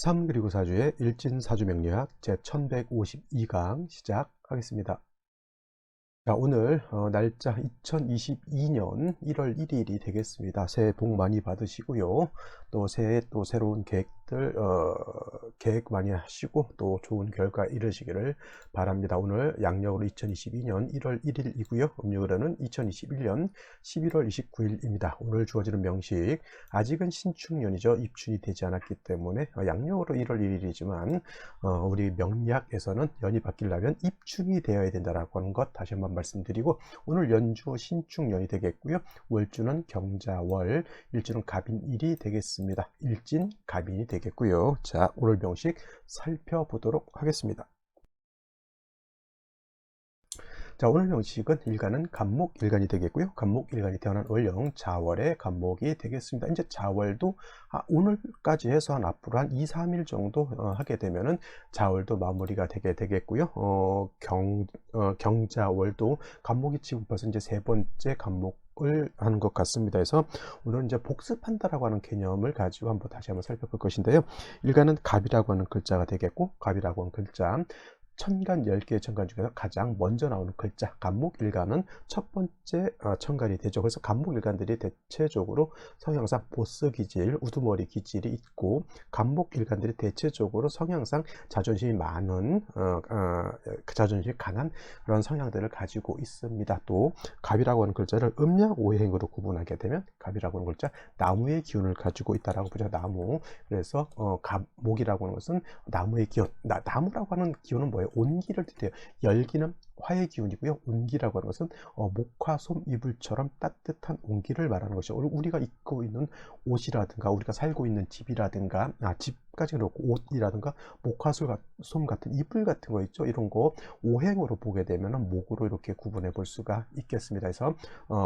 3 그리고 4주의 일진사주명리학 제1152강 시작하겠습니다. 자, 오늘 날짜 2022년 1월 1일이 되겠습니다. 새해 복 많이 받으시고요. 또 새해 또 새로운 계획들 계획 많이 하시고 또 좋은 결과 이루시기를 바랍니다. 오늘 양력으로 2022년 1월 1일이고요. 음력으로는 2021년 11월 29일입니다. 오늘 주어지는 명식, 아직은 신축년이죠. 입춘이 되지 않았기 때문에 양력으로 1월 1일이지만 우리 명리학에서는 연이 바뀌려면 입춘이 되어야 된다라고 하는 것 다시 한번 말씀드리고, 오늘 연주 신축년이 되겠고요. 월주는 경자월, 일주는 갑인일이 되겠습니다. 일진 갑인이 되겠고요. 자, 오늘 명식 살펴보도록 하겠습니다. 자, 오늘 명식은 일간은 갑목일간이 되겠고요. 갑목일간이 태어난 월령 자월의 갑목이 되겠습니다. 이제 자월도 오늘까지 해서 앞으로 한 2, 3일 정도 하게 되면은 자월도 마무리가 되겠고요. 경자월도 갑목이 치고 벌써 이제 세 번째 갑목을 하는 것 같습니다. 그래서 오늘은 이제 복습한다라고 하는 개념을 가지고 한번 다시 한번 살펴볼 것인데요. 일간은 갑이라고 하는 글자가 되겠고, 갑이라고 하는 글자, 천간 10개의 천간 중에서 가장 먼저 나오는 글자 갑목일간은 첫 번째 천간이 되죠. 그래서 갑목일간들이 대체적으로 성향상 보스기질, 우두머리 기질이 있고, 갑목일간들이 대체적으로 성향상 자존심이 많은 자존심이 강한 그런 성향들을 가지고 있습니다. 또 갑이라고 하는 글자를 음양 오행으로 구분하게 되면 갑이라고 하는 글자 나무의 기운을 가지고 있다라고 보죠. 나무. 그래서 갑목이라고 하는 것은 나무의 기운. 나무라고 하는 기운은 뭐예요? 온기를 뜻해요. 열기는 화의 기운이고요. 온기라고 하는 것은 목화, 솜, 이불처럼 따뜻한 온기를 말하는 것이죠. 우리가 입고 있는 옷이라든가, 우리가 살고 있는 집이라든가, 집까지 그렇고 옷이라든가, 목화, 솜 같은 이불 같은 거 있죠. 이런 거 오행으로 보게 되면 목으로 이렇게 구분해 볼 수가 있겠습니다. 그래서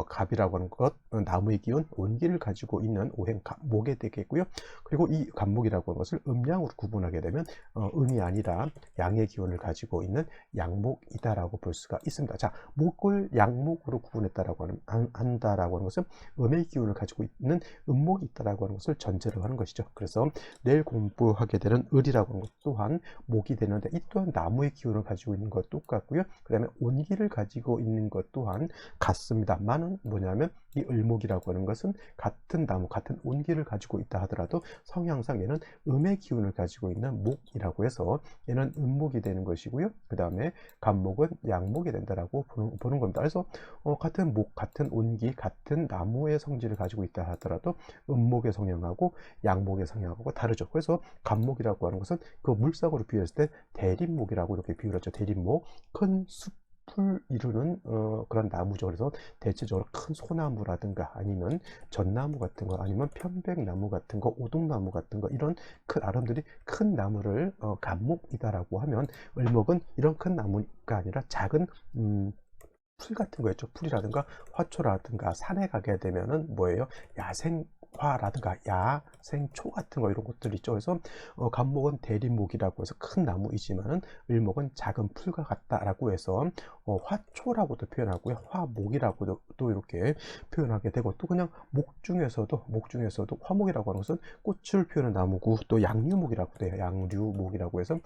갑이라고 하는 것, 나무의 기운, 온기를 가지고 있는 오행 목에 되겠고요. 그리고 이 갑목이라고 하는 것을 음양으로 구분하게 되면 음이 아니라 양의 기운을 가지고 있는 양목이다라고 볼 수가 있습니다. 자, 목을 양목으로 구분했다라고 한다라고 하는 것은 음의 기운을 가지고 있는 음목이 있다라고 하는 것을 전제로 하는 것이죠. 그래서 내일 공부하게 되는 을이라고 하는 것 또한 목이 되는데, 이 또한 나무의 기운을 가지고 있는 것 똑같고요. 그 다음에 온기를 가지고 있는 것 또한 같습니다만은 뭐냐면, 이 을목이라고 하는 것은 같은 나무, 같은 온기를 가지고 있다 하더라도 성향상 얘는 음의 기운을 가지고 있는 목이라고 해서 얘는 음목이 되는 것이고요. 그 다음에 갑목은 양목이 된다라고 보는 겁니다. 그래서 같은 목, 같은 온기, 같은 나무의 성질을 가지고 있다 하더라도 음목의 성향하고 양목의 성향하고 다르죠. 그래서 갑목이라고 하는 것은 그 물상으로 비유했을 때 대립목이라고 이렇게 비유를 했죠. 대립목, 큰 숲을 이루는 그런 나무죠. 그래서 대체적으로 큰 소나무라든가, 아니면 전나무 같은 거, 아니면 편백나무 같은 거, 오동나무 같은 거, 이런 큰 아름들이 큰 나무를 갑목이다라고 하면, 을목은 이런 큰 나무가 아니라 작은 풀 같은 거 있죠. 풀이라든가 화초라든가, 산에 가게 되면은 뭐예요? 야생화라든가 야생초 같은 거, 이런 것들 있죠. 그래서 갑목은 대립목이라고 해서 큰 나무이지만은, 을목은 작은 풀과 같다라고 해서 화초라고도 표현하고요. 화목이라고도 또 이렇게 표현하게 되고, 또 그냥 목 중에서도 화목이라고 하는 것은 꽃을 피우는 나무고, 또 양류목이라고 돼요. 양류목이라고 해서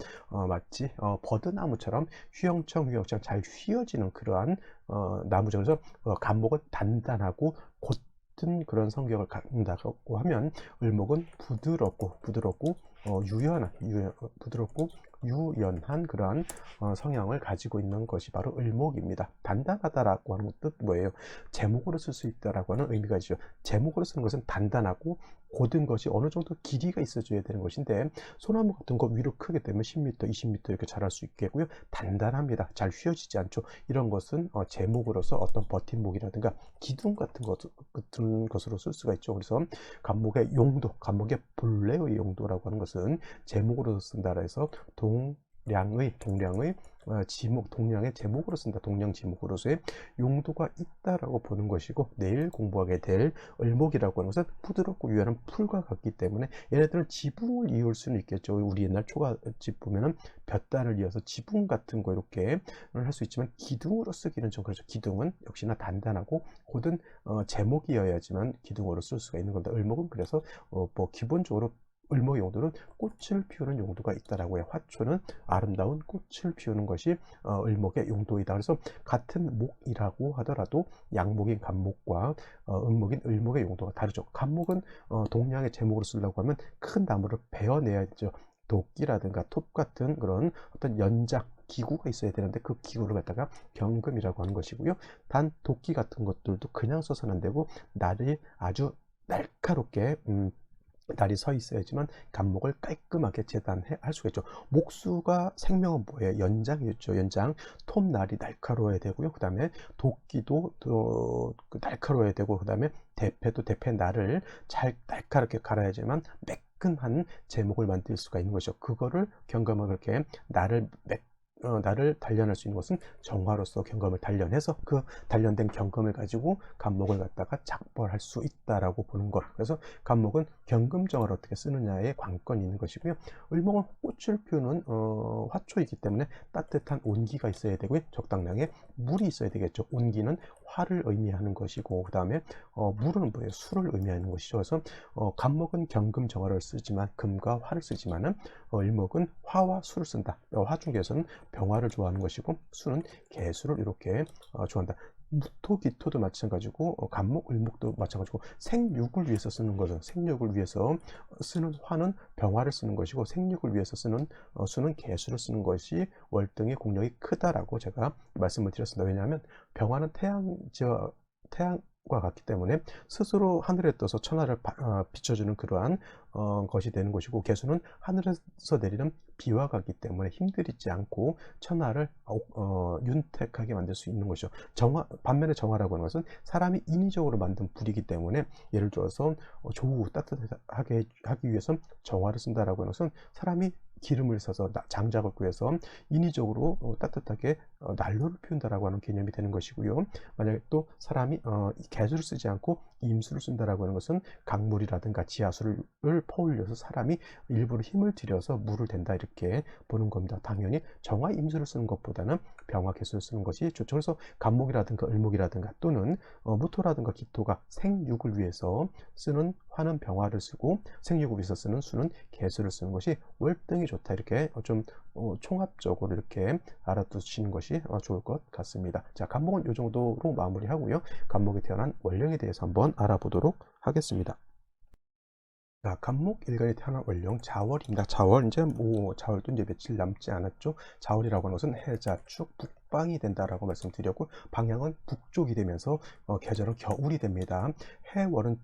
마치 버드나무처럼 휘영청 잘 휘어지는 그러한 나무죠. 그래서 갑목은 단단하고 곧든 그런 성격을 갖는다고 하면, 을목은 부드럽고 유연한 그러한 성향을 가지고 있는 것이 바로 을목입니다. 단단하다라고 하는 뜻 뭐예요? 제목으로 쓸 수 있다라고 하는 의미가 있죠. 제목으로 쓰는 것은 단단하고 고든 것이 어느 정도 길이가 있어줘야 되는 것인데, 소나무 같은 거 위로 크게 되면 10m, 20m 이렇게 자랄 수 있겠고요. 단단합니다. 잘 휘어지지 않죠. 이런 것은 제목으로서 어떤 버팀목이라든가 기둥 같은 것으로 쓸 수가 있죠. 그래서 갑목의 용도, 갑목의 본래의 용도라고 하는 것은 제목으로 쓴다 해서 동량의 동량의 제목으로 쓴다. 동량 제목으로서의 용도가 있다라고 보는 것이고, 내일 공부하게 될 을목이라고 하는 것은 부드럽고 유연한 풀과 같기 때문에 얘네들은 지붕을 이을 수는 있겠죠. 우리 옛날 초가집 보면은 볕단을 이어서 지붕 같은 거 이렇게 할 수 있지만, 기둥으로 쓰기는 좀 그렇죠. 기둥은 역시나 단단하고 곧은 제목이어야지만 기둥으로 쓸 수가 있는 겁니다. 을목은 그래서 뭐 기본적으로 을목의 용도는 꽃을 피우는 용도가 있다라고 해요. 화초는 아름다운 꽃을 피우는 것이 을목의 용도이다. 그래서 같은 목이라고 하더라도 양목인 간목과 음목인 을목의 용도가 다르죠. 간목은 동양의 제목으로 쓰려고 하면 큰 나무를 베어내야죠. 도끼라든가 톱 같은 그런 어떤 연작 기구가 있어야 되는데 그 기구를 갖다가 경금이라고 하는 것이고요. 단 도끼 같은 것들도 그냥 써서는 안 되고 날이 아주 날카롭게 날이 서 있어야지만 간목을 깔끔하게 재단할 수가 있죠. 목수가 생명은 뭐예요? 연장이었죠. 연장. 톱날이 날카로워야 되고요. 그 다음에 도끼도 또 날카로워야 되고, 그 다음에 대패도 대패 날을 잘 날카롭게 갈아야지만 매끈한 제목을 만들 수가 있는 것이죠. 그거를 경감을 그렇게 날을 단련할 수 있는 것은 정화로서 경검을 단련해서 그 단련된 경검을 가지고 간목을 갖다가 작벌할 수 있다라고 보는 것. 그래서 간목은 경금정화를 어떻게 쓰느냐에 관건이 있는 것이고요. 을목은 꽃을 피우는 화초이기 때문에 따뜻한 온기가 있어야 되고요. 적당량의 물이 있어야 되겠죠. 온기는 화를 의미하는 것이고, 그 다음에 물은 뭐예요? 수를 의미하는 것이죠. 그래서 간목은 경금정화를 쓰지만 금과 화를 쓰지만은 을목은 화와 수를 쓴다. 화 중에서는 병화를 좋아하는 것이고 수는 개수를 이렇게 좋아한다. 무토, 기토도 마찬가지고 간목, 을목도 마찬가지고 생육을 위해서 쓰는 거죠. 생육을 위해서 쓰는 화는 병화를 쓰는 것이고 생육을 위해서 쓰는 수는 개수를 쓰는 것이 월등히 공력이 크다라고 제가 말씀을 드렸습니다. 왜냐하면 병화는 태양과 같기 때문에 스스로 하늘에 떠서 천하를 비춰주는 그러한 것이 되는 것이고, 개수는 하늘에서 내리는 비와 같기 때문에 힘들이지 않고 천하를 윤택하게 만들 수 있는 것이죠. 반면에 정화라고 하는 것은 사람이 인위적으로 만든 불이기 때문에, 예를 들어서 조우 따뜻하게 하기 위해서 정화를 쓴다라고 하는 것은 사람이 기름을 써서 장작을 구해서 인위적으로 따뜻하게 난로를 피운다라고 하는 개념이 되는 것이고요. 만약에 또 사람이 개수를 쓰지 않고 임수를 쓴다라고 하는 것은 강물이라든가 지하수를 퍼올려서 사람이 일부러 힘을 들여서 물을 댄다, 이렇게 보는 겁니다. 당연히 정화 임수를 쓰는 것보다는 병화 개수를 쓰는 것이 좋죠. 그래서 간목이라든가 을목이라든가 또는 무토라든가 기토가 생육을 위해서 쓰는 화는 병화를 쓰고 생육을 위해서 쓰는 수는 개수를 쓰는 것이 월등히 좋다, 이렇게 좀 총합적으로 이렇게 알아두시는 것이 좋을 것 같습니다. 자, 간목은 이 정도로 마무리하고요. 간목이 태어난 원령에 대해서 한번 알아보도록 하겠습니다. 자, 간목 일간이 태어난 원령 자월입니다. 자월, 이제 자월도 이제 며칠 남지 않았죠. 자월이라고 하는 것은 해자축 북방이 된다라고 말씀드렸고, 방향은 북쪽이 되면서 계절은 겨울이 됩니다. 해월은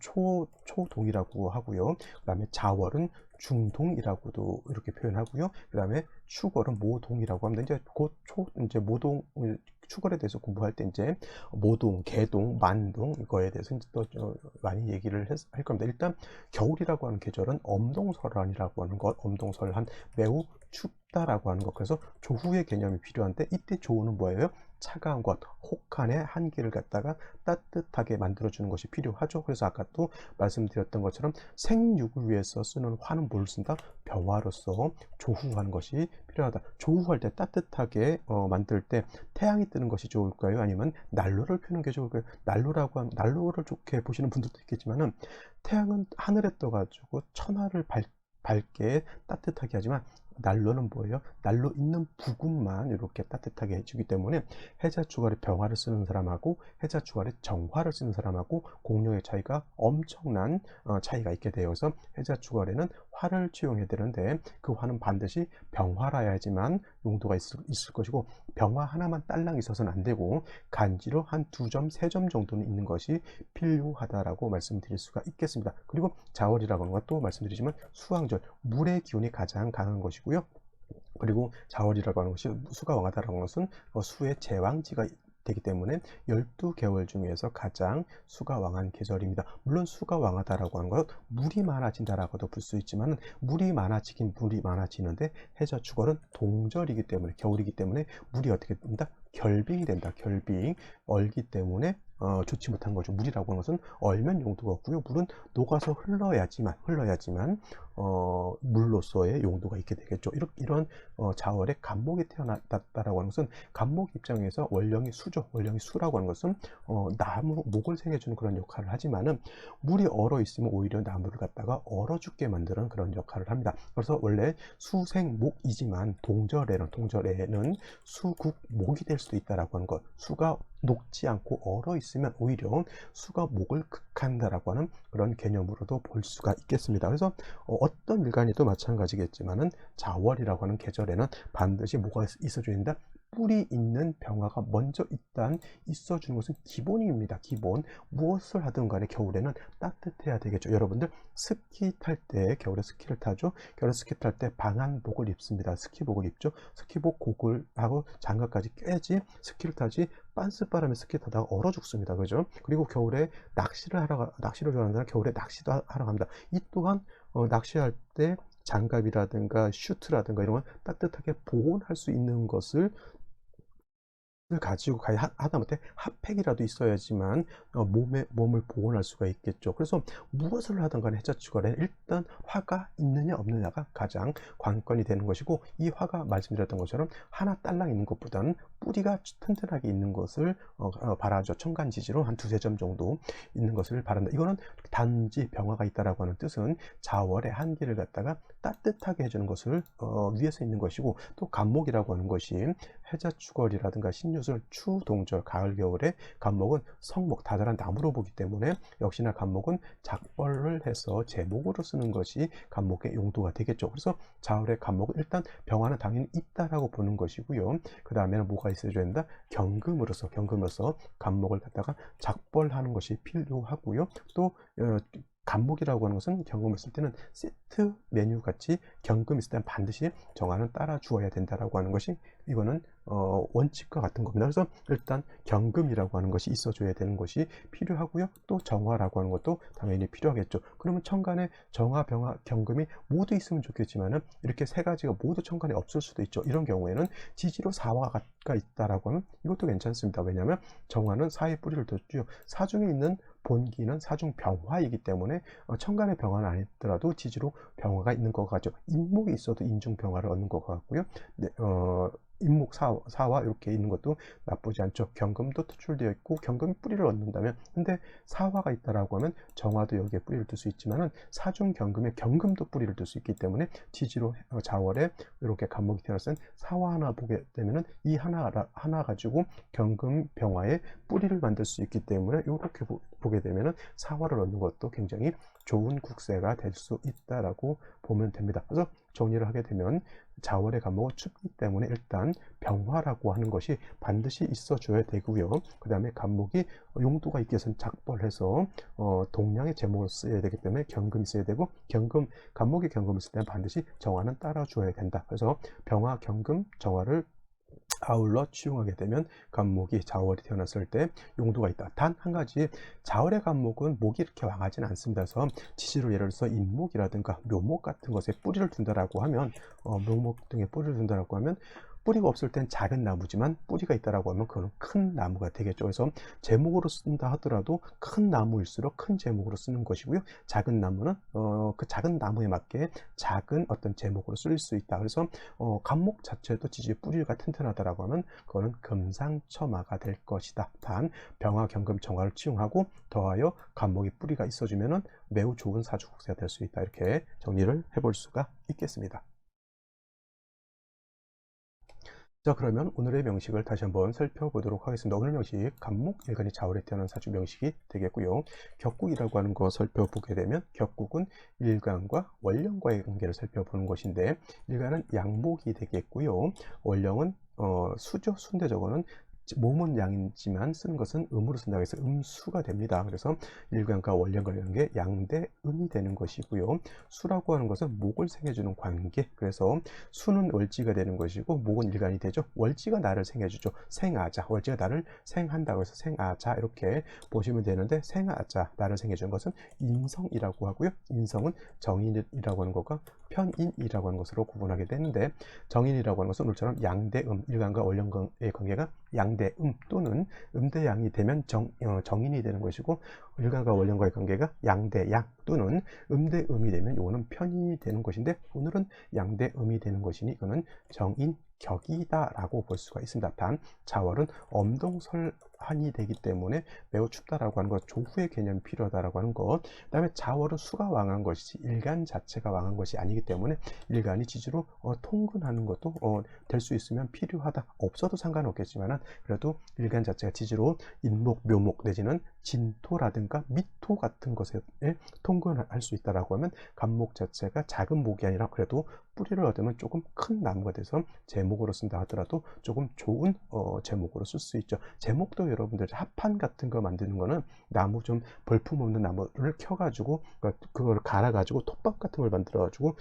초동이라고 하고요. 그 다음에 자월은 중동이라고도 이렇게 표현하고요. 그 다음에 축월은 모동이라고 합니다. 이제 곧 이제 모동, 축월에 대해서 공부할 때 이제 모동, 개동, 만동 이거에 대해서 이제 또 많이 얘기를 할 겁니다. 일단 겨울이라고 하는 계절은 엄동설한이라고 하는 것, 엄동설한, 매우 춥다라고 하는 것. 그래서 조후의 개념이 필요한데, 이때 조후는 뭐예요? 차가운 것, 혹한의 한기를 갖다가 따뜻하게 만들어주는 것이 필요하죠. 그래서 아까 또 말씀드렸던 것처럼 생육을 위해서 쓰는 화는 뭘 쓴다? 병화로서 조후하는 것이 필요하다. 조후할 때 따뜻하게 만들 때 태양이 뜨는 것이 좋을까요? 아니면 난로를 피우는 게 좋을까요? 난로를 좋게 보시는 분들도 있겠지만은, 태양은 하늘에 떠가지고 천하를 밝게 따뜻하게 하지만 난로는 뭐예요? 난로 있는 부근만 이렇게 따뜻하게 해주기 때문에 해자축월에 병화를 쓰는 사람하고 해자축월에 정화를 쓰는 사람하고 공력의 차이가 엄청난 차이가 있게 되어서 해자축월에는 화를 채용해야 되는데, 그 화는 반드시 병화라야지만 용도가 있을 것이고, 병화 하나만 딸랑 있어서는 안 되고 간지로 한 2점, 3점 정도는 있는 것이 필요하다라고 말씀드릴 수가 있겠습니다. 그리고 자월이라고 하는 것도 말씀드리지만 수왕절, 물의 기운이 가장 강한 것이고요. 그리고 자월이라고 하는 것이 수가 왕하다라고 하는 것은 수의 제왕지가 되기 때문에 12개월 중에서 가장 수가 왕한 계절입니다. 물론 수가 왕하다라고 하는 것, 물이 많아진다라고도 볼 수 있지만, 물이 많아지는데 해자축월은 동절이기 때문에, 겨울이기 때문에 물이 어떻게 된다? 결빙이 된다. 결빙. 얼기 때문에 좋지 못한 거죠. 물이라고 하는 것은 얼면 용도가 없고요. 물은 녹아서 흘러야지만 물로서의 용도가 있게 되겠죠. 이런 자월에 간목이 태어났다라고 하는 것은 간목 입장에서 원령이 수죠. 원령이 수라고 하는 것은 나무 목을 생겨주는 그런 역할을 하지만은 물이 얼어 있으면 오히려 나무를 갖다가 얼어 죽게 만드는 그런 역할을 합니다. 그래서 원래 수생목이지만 동절에는 수국목이 될 수도 있다라고 하는 것. 수가 녹지 않고 얼어 있으면 오히려 수가 목을 극한다라고 하는 그런 개념으로도 볼 수가 있겠습니다. 그래서 어떤 일간이도 마찬가지겠지만은 자월이라고 하는 계절에는 반드시 뭐가 있어줘야 된다? 뿌리 있는 병화가 먼저 일단 있어주는 것은 기본입니다. 기본. 무엇을 하든 간에 겨울에는 따뜻해야 되겠죠. 여러분들 스키 탈 때, 겨울에 스키를 타죠. 겨울에 스키 탈 때 방한복을 입습니다. 스키복을 입죠. 스키복 고글 하고 장갑까지 껴야지 스키를 타지. 빤스바람에 스키 타다가 얼어 죽습니다. 그죠? 그리고 겨울에 낚시를 좋아하는 사람 겨울에 낚시도 하러 갑니다. 이 또한 낚시할 때 장갑이라든가 슈트라든가 이런 건 따뜻하게 보온할 수 있는 것을 가지고 가야 하다못해 핫팩이라도 있어야지만 몸을 보온할 수가 있겠죠. 그래서 무엇을 하든 간에 해자축월에는 일단 화가 있느냐 없느냐가 가장 관건이 되는 것이고, 이 화가 말씀드렸던 것처럼 하나 딸랑 있는 것보다는 뿌리가 튼튼하게 있는 것을 바라죠. 청간지지로 한 두세 점 정도 있는 것을 바란다. 이거는 단지 병화가 있다라고 하는 뜻은 자월의 한기를 갖다가 따뜻하게 해주는 것을 위해서 있는 것이고, 또 간목이라고 하는 것이 해자축월이라든가 신유술, 추, 동절, 가을, 겨울에 간목은 성목, 다자란 나무로 보기 때문에 역시나 간목은 작벌을 해서 제목으로 쓰는 것이 간목의 용도가 되겠죠. 그래서 자월의 간목은 일단 병화는 당연히 있다라고 보는 것이고요. 그 다음에는 뭐가 있어줘야 된다? 경금으로서 간목을 갖다가 작벌하는 것이 필요하고요. 또 간목이라고 하는 것은 경금을 쓸 때는 세트 메뉴 같이 경금 있을 때는 반드시 정화는 따라 주어야 된다라고 하는 것이, 이거는 원칙과 같은 겁니다. 그래서 일단 경금이라고 하는 것이 있어줘야 되는 것이 필요하고요. 또 정화라고 하는 것도 당연히 필요하겠죠. 그러면 천간에 정화, 병화, 경금이 모두 있으면 좋겠지만은 이렇게 세 가지가 모두 천간에 없을 수도 있죠. 이런 경우에는 지지로 사화가 있다라고 하면 이것도 괜찮습니다. 왜냐하면 정화는 사의 뿌리를 뒀죠. 사중에 있는 본기는 사중 병화이기 때문에 천간의 병화는 아니더라도 지지로 병화가 있는 것 같죠. 인목이 있어도 인중 병화를 얻는 것 같고요. 네, 인목 사화 이렇게 있는 것도 나쁘지 않죠. 경금도 투출되어 있고 경금이 뿌리를 얻는다면, 근데 사화가 있다라고 하면 정화도 여기에 뿌리를 둘 수 있지만은 사중 경금에 경금도 뿌리를 둘 수 있기 때문에 지지로 자월에 이렇게 간목이 태어났을 땐 사화 하나 보게 되면은 이 하나 가지고 경금 병화에 뿌리를 만들 수 있기 때문에 이렇게 보게 되면은 사화를 얻는 것도 굉장히 좋은 국세가 될 수 있다라고 보면 됩니다. 그래서 정리를 하게 되면 자월의 간목은 춥기 때문에 일단 병화라고 하는 것이 반드시 있어줘야 되고요. 그 다음에 간목이 용도가 있기 위해서는 작벌해서 동량의 제목을 써야 되기 때문에 경금이 써야 되고, 간목이 경금을 쓸 때는 반드시 정화는 따라줘야 된다. 그래서 병화, 경금, 정화를 아울러 치용하게 되면 간목이 자월이 태어났을 때 용도가 있다. 단 한 가지, 자월의 간목은 목이 이렇게 왕하지는 않습니다. 그래서 지지로 예를 들어서 인목이라든가 묘목 같은 것에 뿌리를 둔다라고 하면, 묘목 등에 뿌리를 둔다라고 하면 뿌리가 없을 땐 작은 나무지만 뿌리가 있다라고 하면 그건 큰 나무가 되겠죠. 그래서 제목으로 쓴다 하더라도 큰 나무일수록 큰 제목으로 쓰는 것이고요. 작은 나무는 그 작은 나무에 맞게 작은 어떤 제목으로 쓸 수 있다. 그래서 간목 자체도 지지 뿌리가 튼튼하다라고 하면 그거는 금상첨화가 될 것이다. 단 병화, 경금, 정화를 치용하고 더하여 간목이 뿌리가 있어주면은 매우 좋은 사주국세가 될 수 있다. 이렇게 정리를 해볼 수가 있겠습니다. 자, 그러면 오늘의 명식을 다시 한번 살펴보도록 하겠습니다. 오늘 명식, 간목, 일간이 자월에 태어난 사주 명식이 되겠고요. 격국이라고 하는 거 살펴보게 되면 격국은 일간과 원령과의 관계를 살펴보는 것인데, 일간은 양목이 되겠고요. 원령은 수죠. 수인데 저거는 몸은 양이지만 쓰는 것은 음으로 쓴다고 해서 음수가 됩니다. 그래서 일간과 원령과의 관계, 양대 음이 되는 것이고요. 수라고 하는 것은 목을 생해주는 관계, 그래서 수는 월지가 되는 것이고 목은 일간이 되죠. 월지가 나를 생해주죠. 생아자, 월지가 나를 생한다고 해서 생아자 이렇게 보시면 되는데, 생아자, 나를 생해주는 것은 인성이라고 하고요. 인성은 정인이라고 하는 것과 편인이라고 하는 것으로 구분하게 되는데, 정인이라고 하는 것은 오늘처럼 양대음, 일간과 원령의 관계가 양대 양대음 또는 음대양이 되면 정인이 되는 것이고, 일간과 원령과의 관계가 양대양 또는 음대음이 되면 이거는 편이 되는 것인데, 오늘은 양대음이 되는 것이니 이거는 정인격이다라고 볼 수가 있습니다. 단 자월은 엄동설한이 되기 때문에 매우 춥다라고 하는 것, 조후의 개념이 필요하다라고 하는 것, 그 다음에 자월은 수가 왕한 것이지 일간 자체가 왕한 것이 아니기 때문에 일간이 지지로 통근하는 것도 될 수 있으면 필요하다. 없어도 상관없겠지만 그래도 일간 자체가 지지로 인목, 묘목 내지는 진토라든가 미토 같은 것에 통근할 수 있다라고 하면 간목 자체가 작은 목이 아니라 그래도 뿌리를 얻으면 조금 큰 나무가 돼서 제목으로 쓴다 하더라도 조금 좋은 제목으로 쓸 수 있죠. 제목도 여러분들 합판 같은 거 만드는 거는 나무 좀 볼품 없는 나무를 켜가지고 그걸 갈아가지고 톱밥 같은 걸 만들어가지고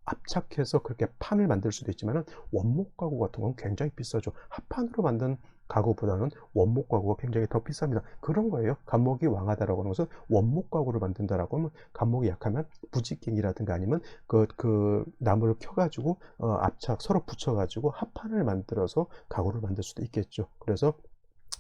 압착해서 그렇게 판을 만들 수도 있지만 원목 가구 같은 건 굉장히 비싸죠. 합판으로 만든 가구보다는 원목 가구가 굉장히 더 비쌉니다. 그런 거예요. 간목이 왕하다라고 하는 것은 원목 가구를 만든다라고 하면 간목이 약하면 부직갱이라든가 아니면 그 나무를 켜가지고 압착 서로 붙여가지고 합판을 만들어서 가구를 만들 수도 있겠죠. 그래서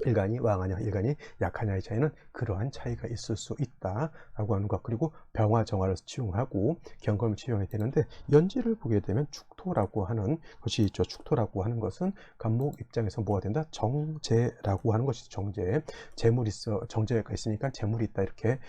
일간이 왕하냐 일간이 약하냐의 차이는 그러한 차이가 있을 수 있다라고 하는 것. 그리고 병화 정화를 치용하고 경검을 치용해야 되는데, 연지를 보게 되면 축토라고 하는 것이 있죠. 축토라고 하는 것은 간목 입장에서 뭐가 된다? 정제라고 하는 것이죠. 정제. 재물이 있어, 정제가 있으니까 재물이 있다, 이렇게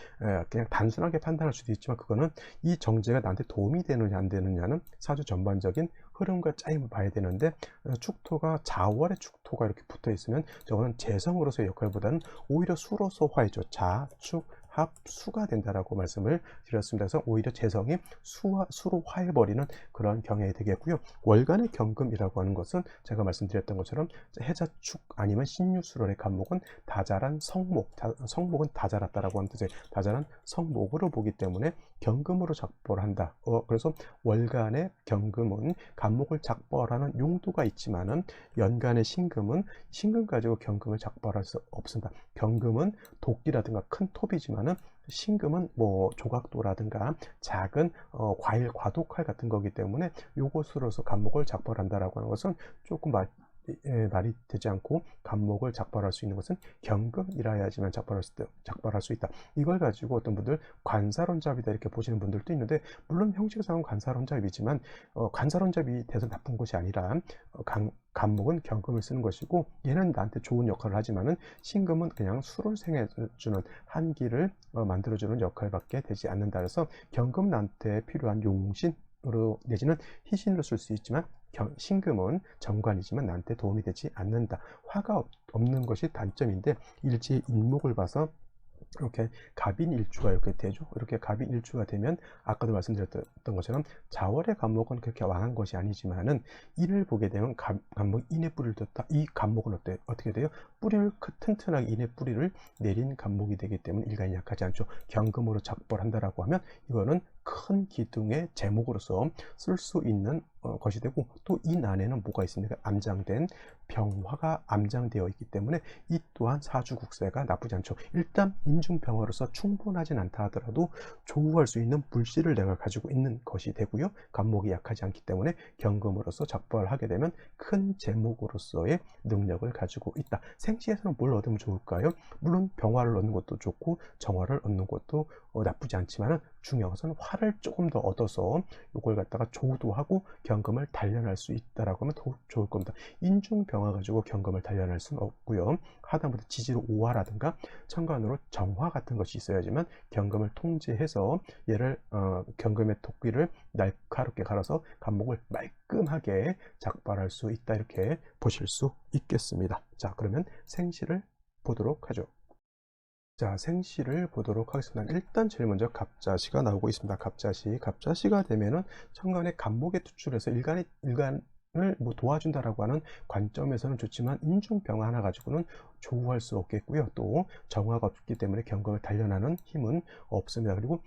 그냥 단순하게 판단할 수도 있지만, 그거는 이 정제가 나한테 도움이 되느냐 안 되느냐는 사주 전반적인 흐름과 짜임을 봐야 되는데, 축토가 자월의 축토가 이렇게 붙어 있으면 저거는 재성으로서의 역할보다는 오히려 수로서 화해죠. 자, 축, 합, 수가 된다라고 말씀을 드렸습니다. 그래서 오히려 재성이 수로 화해버리는 그런 경향이 되겠고요. 월간의 경금이라고 하는 것은 제가 말씀드렸던 것처럼 해자축 아니면 신유수론의 간목은 다자란 성목, 성목은 다자랐다라고 하는 뜻의 다자란 성목으로 보기 때문에 경금으로 작벌을 한다. 그래서 월간의 경금은 간목을 작벌하는 용도가 있지만은 연간의 신금은 신금 가지고 경금을 작벌할 수 없습니다. 경금은 도끼라든가 큰 톱이지만은 신금은 뭐 조각도라든가 작은 과일 과도칼 같은 거기 때문에 요것으로서 간목을 작벌한다라고 하는 것은 조금 말이 되지 않고, 간목을 작벌할 수 있는 것은 경금이라야지만 작벌할 수 있다. 이걸 가지고 어떤 분들 관사론잡이다 이렇게 보시는 분들도 있는데, 물론 형식상은 관사론잡이지만 관사론잡이 돼서 나쁜 것이 아니라 간목은 경금을 쓰는 것이고, 얘는 나한테 좋은 역할을 하지만은 신금은 그냥 수를 생해주는 한기를 만들어주는 역할밖에 되지 않는다. 그래서 경금 나한테 필요한 용신으로 내지는 희신으로 쓸 수 있지만, 신금은 정관이지만 나한테 도움이 되지 않는다. 화가 없는 것이 단점인데, 일지의 인목을 봐서 이렇게 갑인일주가 이렇게 되죠. 이렇게 갑인일주가 되면 아까도 말씀드렸던 것처럼 자월의 간목은 그렇게 왕한 것이 아니지만은 이를 보게 되면 간목 인의 뿌리를 뒀다. 이 간목은 어떻게 돼요? 뿌리를 튼튼하게 인의 뿌리를 내린 간목이 되기 때문에 일간이 약하지 않죠. 경금으로 작벌한다라고 하면 이거는 큰 기둥의 제목으로서 쓸 수 있는 것이 되고, 또 이 난에는 뭐가 있습니까? 암장된 병화가 암장되어 있기 때문에 이 또한 사주국세가 나쁘지 않죠. 일단 인중병화로서 충분하진 않다 하더라도 조우할 수 있는 물씨를 내가 가지고 있는 것이 되고요. 간목이 약하지 않기 때문에 경금으로서 작벌을 하게 되면 큰 제목으로서의 능력을 가지고 있다. 생시에서는 뭘 얻으면 좋을까요? 물론 병화를 얻는 것도 좋고 정화를 얻는 것도 나쁘지 않지만 중요한 것은 화를 조금 더 얻어서 이걸 갖다가 조우도 하고 경금을 단련할 수 있다라고 하면 더 좋을 겁니다. 인중병화 가지고 경금을 단련할 수는 없고요. 하다못해 지지로 오화라든가 천간으로 정화 같은 것이 있어야지만 경금을 통제해서 얘를 경금의 도끼를 날카롭게 갈아서 간목을 말끔하게 작발할 수 있다, 이렇게 보실 수 있겠습니다. 자, 그러면 생시를 보도록 하죠. 자, 생시를 보도록 하겠습니다. 일단 제일 먼저 갑자시가 나오고 있습니다. 갑자시가 되면은 천간의 간목에 투출해서 일간을 뭐 도와준다라고 하는 관점에서는 좋지만, 인중병화 하나 가지고는 조우할 수 없겠고요. 또 정화가 없기 때문에 경금을 단련하는 힘은 없습니다. 그리고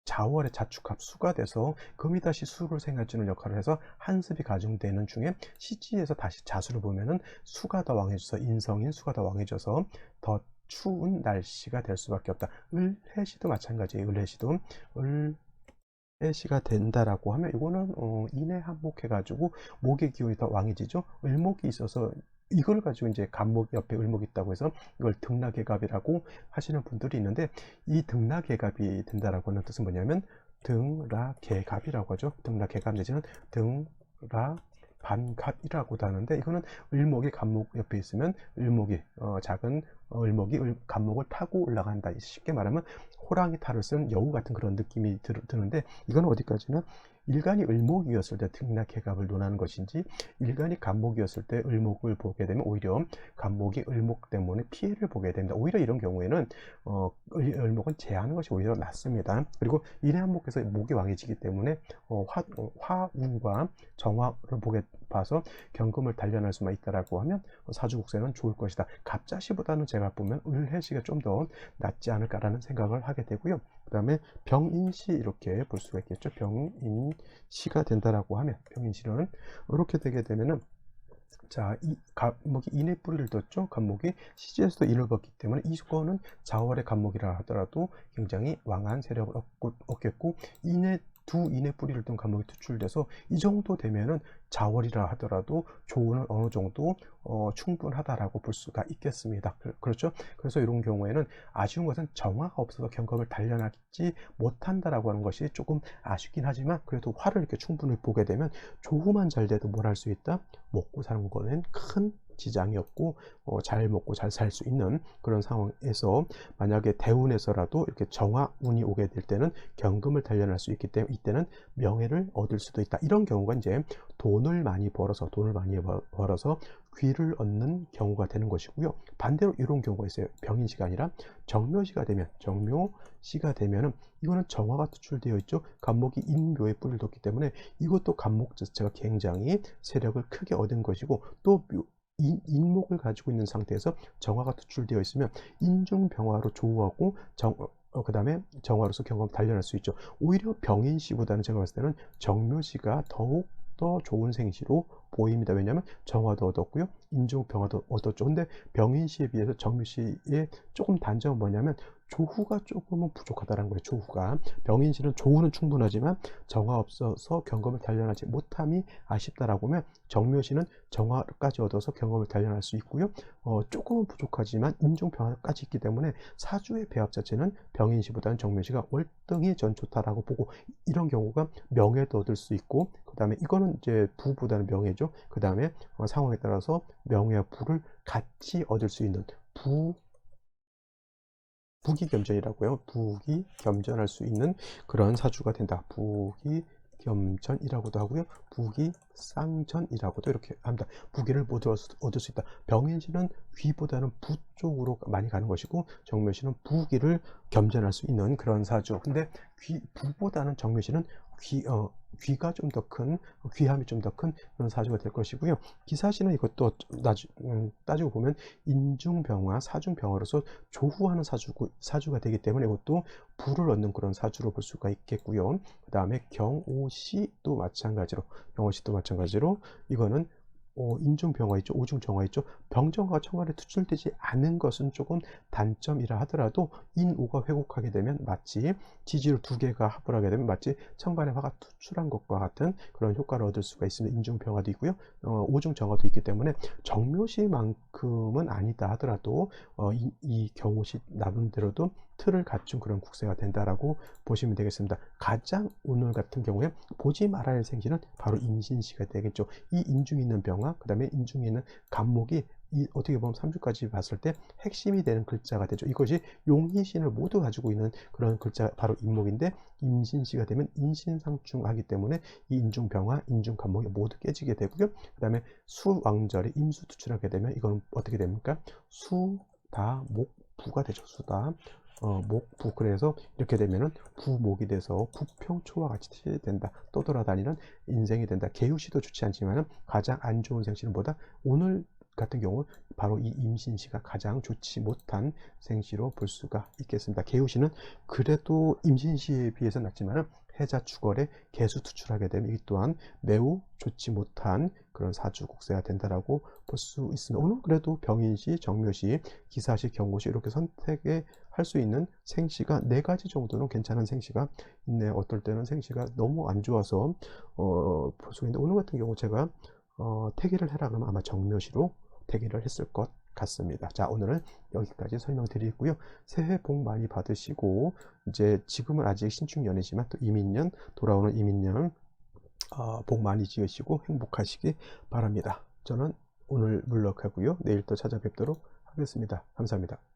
자월의 자축합 수가 돼서 금이 다시 수를 생해주는 역할을 해서 한습이 가중되는 중에 시지에서 다시 자수를 보면은 수가 더 왕해져서 인성인 수가 더 왕해져서 더 추운 날씨가 될 수밖에 없다. 을해시도 마찬가지예요. 을해시가 된다라고 하면 이거는 인해 한목해 가지고 목의 기운이 더 왕해지죠. 을목이 있어서 이걸 가지고 이제 간목 옆에 을목이 있다고 해서 이걸 등락개갑이라고 하시는 분들이 있는데, 이 등락개갑이 된다라고 하는 뜻은 뭐냐면 등락개갑이라고 하죠. 등락개갑 내지는 등락반갑이라고도 하는데, 이거는 을목이 간목 옆에 있으면 을목이 작은 을목이 간목을 타고 올라간다. 쉽게 말하면 호랑이 탈을 쓴 여우 같은 그런 느낌이 드는데, 이건 어디까지나 일간이 을목이었을 때 등락개갑을 논하는 것인지, 일간이 간목이었을 때 을목을 보게 되면 오히려 간목이 을목 때문에 피해를 보게 된다. 오히려 이런 경우에는 을목은 제하는 것이 오히려 낫습니다. 그리고 인해한목에서 목이 왕해지기 때문에 화운과 정화를 봐서 경금을 단련할 수만 있다라고 하면 사주국세는 좋을 것이다. 갑자시보다는 제가 보면 을해시가 좀 더 낫지 않을까라는 생각을 하게 되고요. 그 다음에 병인시 이렇게 볼 수가 있겠죠. 병인시가 된다라고 하면, 병인시는 이렇게 되게 되면은, 자, 이 간목이 인의 뿌리를 뒀죠. 간목이 시지에서도 인을 벗기 때문에 이거는 자월의 간목이라 하더라도 굉장히 왕한 세력을 얻겠고, 인의 뿌리를 둔 간목이 투출돼서 이 정도 되면은 자월이라 하더라도 조언은 어느 정도 충분하다라고 볼 수가 있겠습니다. 그렇죠? 그래서 이런 경우에는 아쉬운 것은 정화가 없어서 경금을 단련하지 못한다라고 하는 것이 조금 아쉽긴 하지만, 그래도 화를 이렇게 충분히 보게 되면 조후만 잘 돼도 뭘 할 수 있다? 먹고 사는 거는 큰 지장이 없고 잘 먹고 잘 살 수 있는 그런 상황에서, 만약에 대운에서라도 이렇게 정화운이 오게 될 때는 경금을 단련할 수 있기 때문에 이때는 명예를 얻을 수도 있다. 이런 경우가 이제 돈을 많이 벌어서 귀를 얻는 경우가 되는 것이고요. 반대로 이런 경우가 있어요. 병인시가 아니라 정묘시가 되면은 이거는 정화가 투출되어 있죠. 간목이 인묘에 뿌리를 뒀기 때문에 이것도 간목 자체가 굉장히 세력을 크게 얻은 것이고, 또 인목을 가지고 있는 상태에서 정화가 투출되어 있으면 인중병화로 조우하고 그 다음에 정화로서 경험을 단련할 수 있죠. 오히려 병인시보다는 제가 봤을 때는 정묘시가 더욱 더 좋은 생시로 보입니다. 왜냐하면 정화도 얻었고요, 인중병화도 얻었죠. 근데 병인시에 비해서 정묘시의 조금 단점은 뭐냐면 조후가 조금은 부족하다는 거예요. 조후가, 병인시는 조후는 충분하지만 정화 없어서 경험을 단련하지 못함이 아쉽다라고 하면, 정묘시는 정화까지 얻어서 경험을 단련할 수 있고요, 조금은 부족하지만 인중병화까지 있기 때문에 사주의 배합 자체는 병인시보다는 정묘시가 월등히 전 좋다라고 보고, 이런 경우가 명예도 얻을 수 있고, 그 다음에 이거는 이제 부보다는 명예죠. 그 다음에 상황에 따라서 명예와 부를 같이 얻을 수 있는 부기겸전이라고요. 부기겸전할 수 있는 그런 사주가 된다. 부기겸전이라고도 하고요, 부기쌍전이라고도 이렇게 합니다. 부기를 모두 얻을 수 있다. 병인시는 귀보다는 부 쪽으로 많이 가는 것이고, 정묘시는 부기를 겸전할 수 있는 그런 사주. 근데 부보다는 정묘시는 귀가 좀 더 큰, 귀함이 좀 더 큰 그런 사주가 될 것이고요. 기사시는 이것도 따지고 보면 인중병화, 사중병화로서 조후하는 사주가 되기 때문에 이것도 부를 얻는 그런 사주로 볼 수가 있겠고요. 그 다음에 경오시도 마찬가지로 이거는 인중병화 있죠, 오중정화 있죠. 병정화가 청간에 투출되지 않은 것은 조금 단점이라 하더라도 인오가 회곡하게 되면, 마치 지지로 두 개가 합을 하게 되면 마치 청간에 화가 투출한 것과 같은 그런 효과를 얻을 수가 있습니다. 인중병화도 있고요, 오중정화도 있기 때문에 정묘시만큼은 아니다 하더라도 이 경우시 나름대로도 틀을 갖춘 그런 국세가 된다라고 보시면 되겠습니다. 가장 오늘 같은 경우에 보지 말아야 할 생시는 바로 임신시가 되겠죠. 이 인중에 있는 병화, 그 다음에 인중에 있는 간목이 어떻게 보면 3주까지 봤을 때 핵심이 되는 글자가 되죠. 이것이 용희신을 모두 가지고 있는 그런 글자, 바로 인목인데, 임신시가 되면 인신상충하기 때문에 이 인중병화, 인중간목이 모두 깨지게 되고요. 그 다음에 수왕절에 임수 투출하게 되면 이건 어떻게 됩니까? 수다목부가 되죠. 목부. 그래서 이렇게 되면은 부목이 돼서 부평초와 같이 된다. 떠돌아다니는 인생이 된다. 개유시도 좋지 않지만 가장 안 좋은 생시는 뭐다? 오늘 같은 경우 바로 이 임신시가 가장 좋지 못한 생시로 볼 수가 있겠습니다. 개유시는 그래도 임신시에 비해서 낫지만 해자 축월에 개수 투출하게 되면 이 또한 매우 좋지 못한 그런 사주국세가 된다라고 볼 수 있습니다. 오늘 그래도 병인시, 정묘시, 기사시, 경고시 이렇게 선택해 할 수 있는 생시가 4가지 정도는 괜찮은 생시가 있네요. 어떨 때는 생시가 너무 안 좋아서 볼 수 있는데, 오늘 같은 경우 제가 택일을 해라 그러면 아마 정묘시로 대기를 했을 것 같습니다. 자, 오늘은 여기까지 설명드리고요. 새해 복 많이 받으시고, 이제 지금은 아직 신축년이지만 또 이민년, 돌아오는 이민년 복 많이 지으시고 행복하시기 바랍니다. 저는 오늘 물러가고요. 내일 또 찾아뵙도록 하겠습니다. 감사합니다.